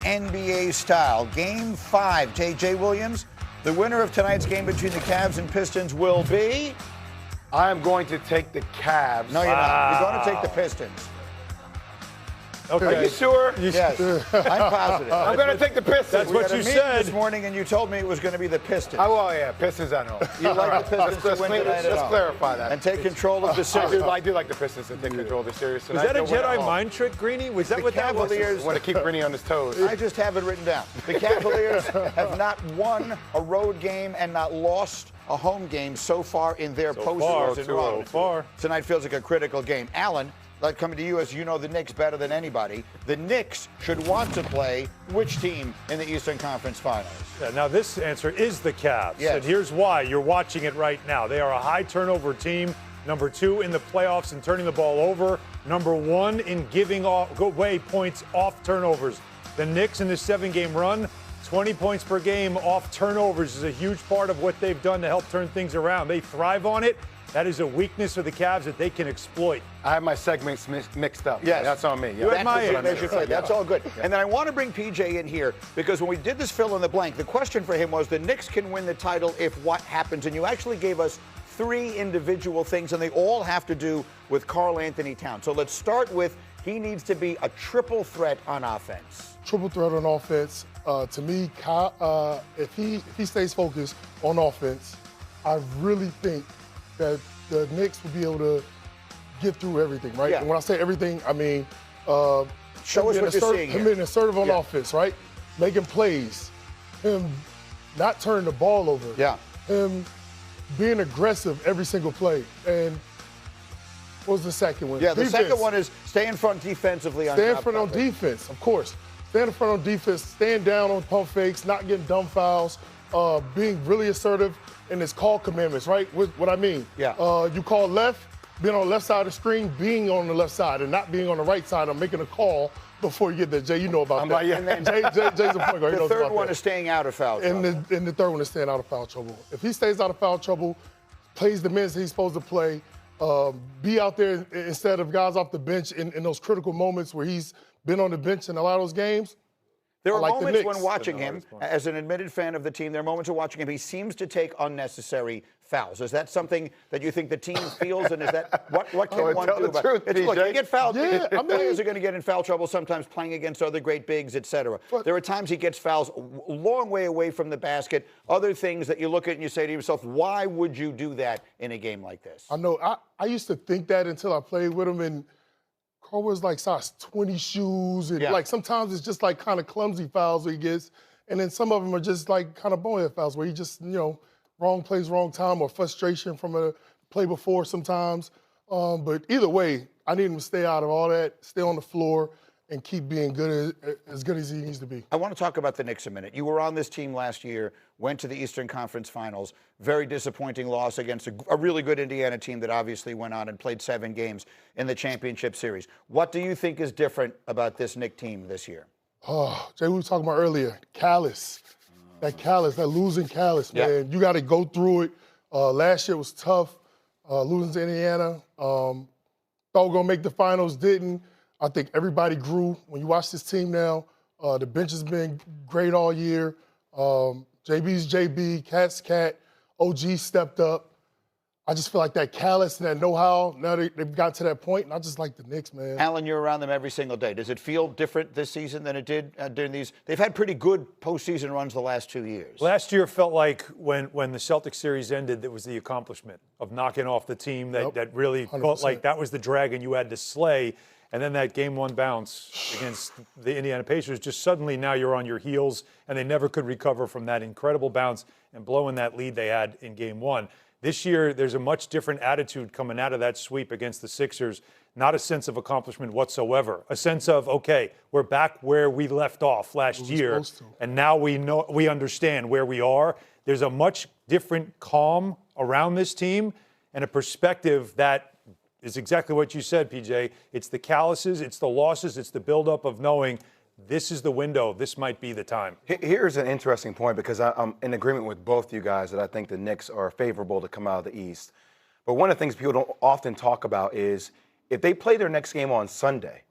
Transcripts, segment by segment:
NBA style. Game 5. J.J. Williams, the winner of tonight's game between the Cavs and Pistons will be? I am going to take the Cavs. No, you're not. You're going to take the Pistons. Okay. Are you sure? Yes. I'm positive. I'm going to take the Pistons. That's what you said this morning, and you told me it was going to be the Pistons. Oh, well, yeah, Pistons at home. You like the Pistons to win tonight at Let's home. clarify that. And take control of the series. I do like the Pistons to take control of the series tonight. Was that a Jedi mind trick, Greeny? Was that The what that was? Cavaliers I want to keep Greeny on his toes. I just have it written down. The Cavaliers have not won a road game and not lost a home game so far in their postseason run. So far. Tonight feels like a critical game. Alan, like coming to you as you know the Knicks better than anybody. The Knicks should want to play which team in the Eastern Conference Finals? Yeah, now this answer is the Cavs. Yes. And here's why. You're watching it right now. They are a high turnover team. Number 2 in the playoffs in turning the ball over. Number 1 in giving away points off turnovers. The Knicks in this 7-game run, 20 points per game off turnovers is a huge part of what they've done to help turn things around. They thrive on it. That is a weakness of the Cavs that they can exploit. I have my segments mixed up. Yes. That's on me. Yeah. That's my what age. they should play. That's all good. And then I want to bring PJ in here because when we did this fill in the blank, the question for him was the Knicks can win the title if what happens? And you actually gave us 3 individual things, and they all have to do with Karl-Anthony Towns. So let's start with he needs to be a triple threat on offense. Triple threat on offense. To me, if he stays focused on offense, I really think that the Knicks will be able to get through everything, right? Yeah. And when I say everything, I mean Show us what you're seeing him here. being assertive on offense, right? Making plays, him not turning the ball over, him being aggressive every single play. And what was the second one? Yeah, the Defense. second one is stay in front defensively on Stay in top front on coverage. defense, of course. Stand in front on defense, stand down on pump fakes, not getting dumb fouls, being really assertive in his call commandments, right? What I mean. Yeah. You call left, being on the left side of the screen, being on the left side, and not being on the right side. I'm making a call before you get there. Jay, you know about that. And then Jay's a point guard. He the knows third about one that. is staying out of foul trouble. And the third one is staying out of foul trouble. If he stays out of foul trouble, plays the minutes he's supposed to play, be out there instead of guys off the bench in those critical moments where he's been on the bench in a lot of those games. There are like the moments Knicks. when watching him, as an admitted fan of the team, there are moments of watching him, he seems to take unnecessary fouls. Is that something that you think the team feels, and is that what can one do about it? Look, you get fouled. Yeah, I mean, players are going to get in foul trouble sometimes playing against other great bigs, etc. There are times he gets fouls a long way away from the basket, other things that you look at and you say to yourself, why would you do that in a game like this? I know. I used to think that until I played with him, and Carl wears like size 20 shoes, and like sometimes it's just like kind of clumsy fouls where he gets, and then some of them are just like kind of bonehead fouls where he just, wrong place, wrong time, or frustration from a play before sometimes. But either way, I need him to stay out of all that, stay on the floor, and keep being as good as he needs to be. I want to talk about the Knicks a minute. You were on this team last year, went to the Eastern Conference Finals. Very disappointing loss against a really good Indiana team that obviously went on and played 7 games in the championship series. What do you think is different about this Knicks team this year? Oh, Jay, we were talking about earlier, callous. That losing callous, man. You got to go through it. Last year was tough, losing to Indiana. Thought we were going to make the finals, didn't. I think everybody grew. When you watch this team now, the bench has been great all year. JB's JB, KAT's KAT, OG stepped up. I just feel like that callous and that know-how, now they've got to that point, and I just like the Knicks, man. Alan, you're around them every single day. Does it feel different this season than it did during these? They've had pretty good postseason runs the last 2 years. Last year felt like when the Celtics series ended, that was the accomplishment of knocking off the team that really 100%. felt like that was the dragon you had to slay. And then that game 1 bounce against the Indiana Pacers, just suddenly now you're on your heels, and they never could recover from that incredible bounce and blowing that lead they had in game 1. This year, there's a much different attitude coming out of that sweep against the Sixers. Not a sense of accomplishment whatsoever. A sense of, okay, we're back where we left off last year, and now we understand where we are. There's a much different calm around this team and a perspective that is exactly what you said, PJ. It's the calluses, it's the losses, it's the buildup of knowing this is the window. This might be the time. Here's an interesting point because I'm in agreement with both you guys that I think the Knicks are favorable to come out of the East. But one of the things people don't often talk about is if they play their next game on Sunday,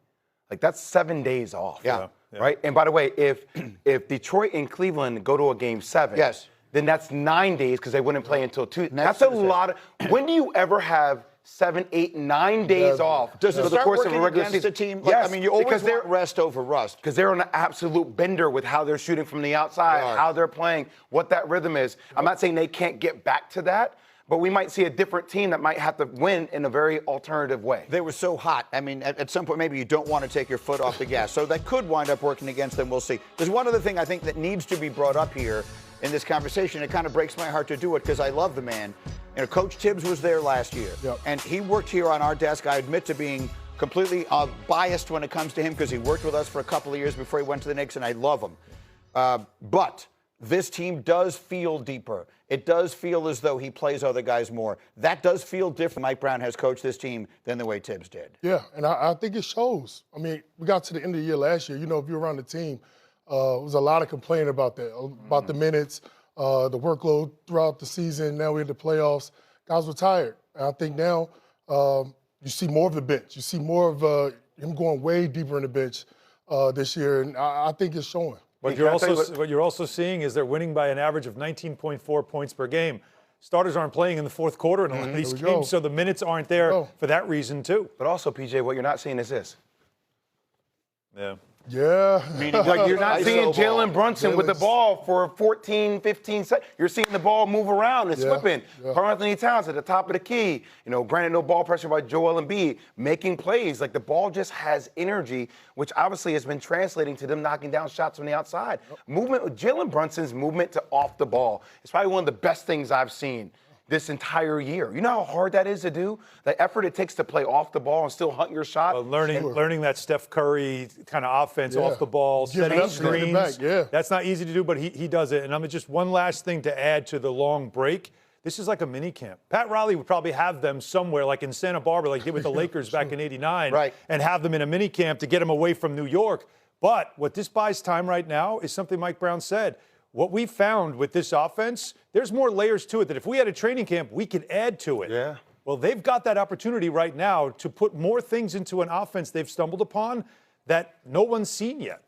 like that's 7 days off. Yeah. right? And by the way, if Detroit and Cleveland go to a game 7, yes, then that's 9 days because they wouldn't play until Tuesday. That's a lot. When do you ever have 7, 8, 9 days off? Does it for the start course of working a regular against season? the team? Yes, I mean, you always because want rest over rust. Because they're on an absolute bender with how they're shooting from the outside, how they're playing, what that rhythm is. I'm not saying they can't get back to that, but we might see a different team that might have to win in a very alternative way. They were so hot. I mean, at some point, maybe you don't want to take your foot off the gas. So that could wind up working against them. We'll see. There's one other thing I think that needs to be brought up here in this conversation. It kind of breaks my heart to do it because I love the man. You know, Coach Tibbs was there last year, and he worked here on our desk. I admit to being completely biased when it comes to him because he worked with us for a couple of years before he went to the Knicks, and I love him. But this team does feel deeper. It does feel as though he plays other guys more. That does feel different. Mike Brown has coached this team than the way Tibbs did. Yeah, and I think it shows. I mean, we got to the end of the year last year. You know, if you're around the team, there was a lot of complaining about that, about the minutes, the workload throughout the season. Now we're in the playoffs. Guys were tired. And I think now you see more of the bench. You see more of him going way deeper in the bench this year, and I think it's showing. What you're also seeing is they're winning by an average of 19.4 points per game. Starters aren't playing in the fourth quarter in a lot of these games, so the minutes aren't there for that reason too. But also, PJ, what you're not seeing is this. Yeah. Meaning, like you're not seeing Jalen Brunson with the ball for 14, 15 seconds. You're seeing the ball move around. It's whipping. Karl-Anthony Towns at the top of the key. You know, granted, no ball pressure by JWill Embiid, making plays. Like the ball just has energy, which obviously has been translating to them knocking down shots from the outside. Movement, Jalen Brunson's movement to off the ball is probably one of the best things I've seen this entire year. You know how hard that is to do? The effort it takes to play off the ball and still hunt your shot? Learning that Steph Curry kind of offense off the ball, setting screens. That's not easy to do, but he does it. And I'm just one last thing to add to the long break. This is like a mini camp. Pat Riley would probably have them somewhere like in Santa Barbara, like he did with the Lakers back in '89, and have them in a mini camp to get them away from New York. But what this buys time right now is something Mike Brown said. What we found with this offense, there's more layers to it that if we had a training camp, we could add to it. Yeah. Well, they've got that opportunity right now to put more things into an offense they've stumbled upon that no one's seen yet.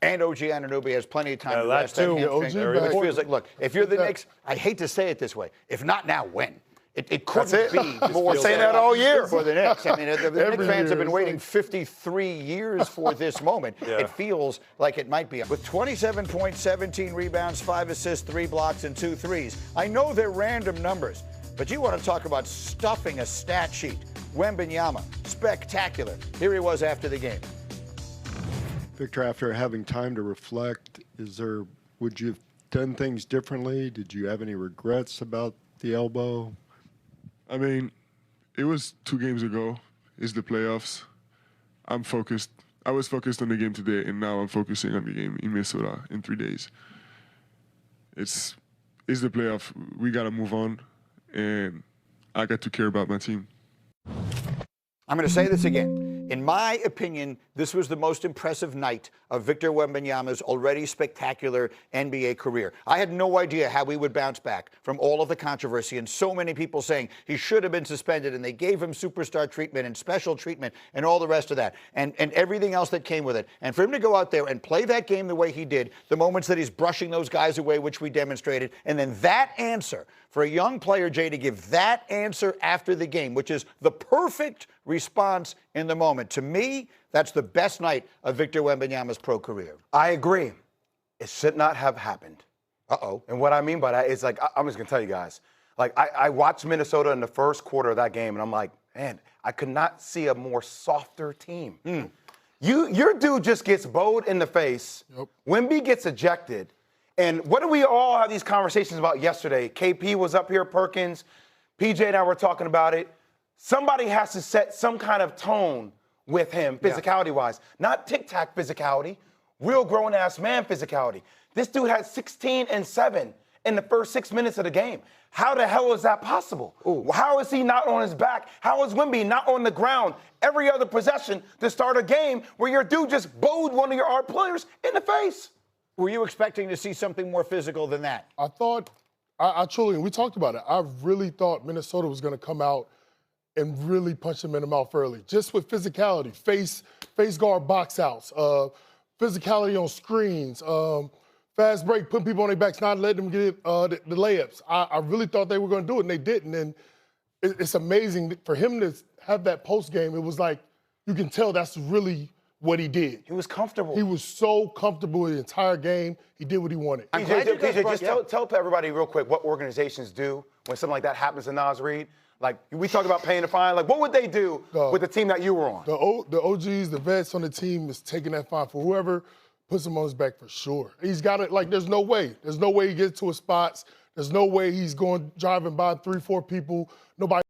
And OG Anunoby has plenty of time to rest that hamstring. Which feels like, look, if you're the Knicks, I hate to say it this way, if not now, when? It couldn't be more. Saying that all year for the Knicks. I mean, the Knicks fans have been waiting 53 years for this moment. It feels like it might be. With 27 points, 17 rebounds, 5 assists, 3 blocks, and 2 threes. I know they're random numbers, but you want to talk about stuffing a stat sheet. Wembanyama, spectacular. Here he was after the game. Victor, after having time to reflect, would you have done things differently? Did you have any regrets about the elbow? I mean, it was 2 games ago. It's the playoffs. I'm focused. I was focused on the game today, and now I'm focusing on the game in Minnesota in 3 days. It's the playoff. We got to move on, and I got to care about my team. I'm going to say this again. In my opinion, this was the most impressive night of Victor Wembanyama's already spectacular NBA career. I had no idea how he would bounce back from all of the controversy and so many people saying he should have been suspended and they gave him superstar treatment and special treatment and all the rest of that and everything else that came with it. And for him to go out there and play that game the way he did, the moments that he's brushing those guys away, which we demonstrated, and then that answer for a young player, Jay, to give that answer after the game, which is the perfect response in the moment. To me, that's the best night of Victor Wembanyama's pro career. I agree. It should not have happened. Uh-oh. And what I mean by that is, like, I'm just going to tell you guys. Like, I watched Minnesota in the first quarter of that game, and I'm like, man, I could not see a more softer team. Your dude just gets bowled in the face. Wemby gets ejected. And what do we all have these conversations about yesterday? KP was up here, Perkins, PJ and I were talking about it. Somebody has to set some kind of tone with him, physicality-wise. Not tic-tac physicality, real grown-ass man physicality. This dude had 16 and 7 in the first 6 minutes of the game. How the hell is that possible? How is he not on his back? How is Wemby not on the ground every other possession to start a game where your dude just bowled one of your art players in the face? Were you expecting to see something more physical than that? I thought, I truly, and we talked about it, I really thought Minnesota was going to come out and really punch him in the mouth early. Just with physicality, face guard box outs, physicality on screens, fast break, putting people on their backs, not letting them get the layups. I really thought they were going to do it, and they didn't. And it's amazing for him to have that post game. It was like you can tell that's really what he did. He was comfortable. He was so comfortable the entire game. He did what he wanted. PJ, just tell everybody real quick what organizations do when something like that happens to Naz Reid. Like, we talk about paying the fine. Like, what would they do with the team that you were on? The OGs, the vets on the team is taking that fine for whoever puts him on his back for sure. He's got it. Like, there's no way. There's no way he gets to his spots. There's no way he's driving by 3-4 people. Nobody.